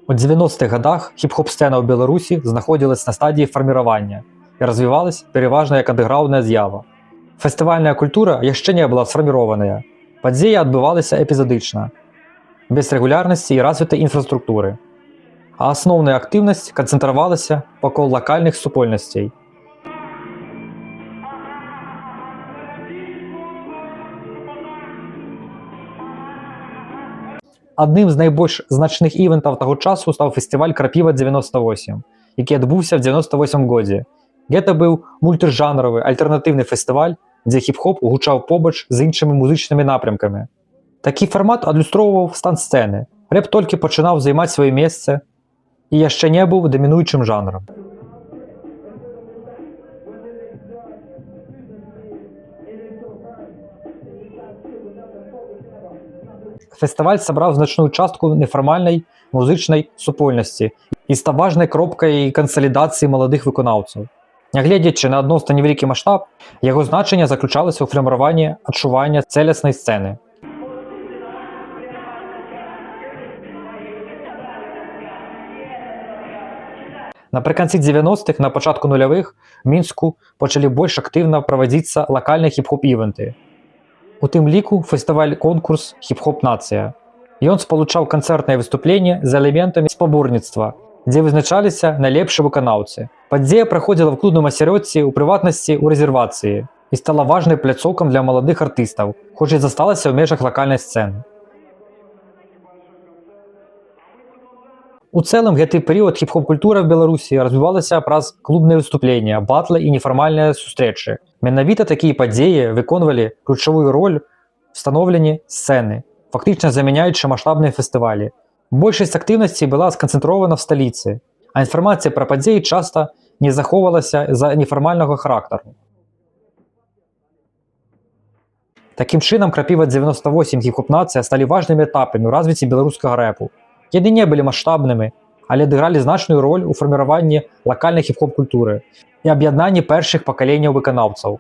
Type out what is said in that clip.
У 90-х годах хіп-хоп-сцена ў Беларусі знаходзілась на стадіі фарміравання і развівалась пераважна як андэграўндная з'ява. Фестывальная культура яшчэ не была сфарміраваная. Падзея адбывалася эпізадычна, без рэгулярнасці і развітай інфраструктуры. А асноўная актыўнасць канцэнтравалася вакол лакальных супольнасцей. Адным з найбольш значных івентаў таго часу стаў фестываль «Крапіва-98», які адбыўся ў 98 годзе. Гэта быў мультыжанравы альтэрнатыўны фестываль, дзе хіп-хоп гучаў побач з іншымі музычнымі напрямкамі. Такі фармат адлюстроўваў стан сцэны. Рэп толькі пачынаў займаць сваё месца і яшчэ не быў дамінуючым жанрам. Фестываль сабраў значную частку нефармальнай музычнай супольнасці і стаў важнай кропкай кансалідацыі маладых выканаўцаў. Нягледзячы на адносна невялікі маштаб, яго значэнне заключалася ў фарміраванні адчування цэласнай сцэны. Напрыканцы 90-х, на пачатку нулявых, Мінску пачалі больш актыўна правадзіцца лакальныя хіп-хоп-івенты. У тым ліку фестываль-конкурс «Хіп-хоп-нацыя». Ён спалучаў канцэртныя выступленні з элементамі спаборніцтва, дзе вызначаліся найлепшыя выканаўцы. Падзея праходзіла ў клубным асяроддзі, у прыватнасці ў рэзервацыі і стала важнай пляцоўкам для маладых артыстаў, хоць і засталася ў межах лакальнай сцэны. У цэлым гэты перыяд хіп-хоп-культура ў Беларусі развівалася праз клубныя выступлення, батлы і нефармальныя сустрэчы. Менавіта такія падзеі выконвалі ключавую роль у станоўленні сцэны, фактычна замяняючы маштабныя фестывалі. Большасць актыўнасці была сканцэнтравана ў сталіцы, а інфармацыя пра падзеі часта не захоўвалася з-за нефармальнага характару. Такім чынам, «Крапіва-98» і «Хіп-хоп-нацыя» сталі важнымі этапамі ў развіцці беларускага рэпу. Яны не былі маштабнымі, але адыгралі значную роль у фарміраванні лакальнай хіп-хоп-культуры і аб'яднанні першых пакаленняў выканаўцаў.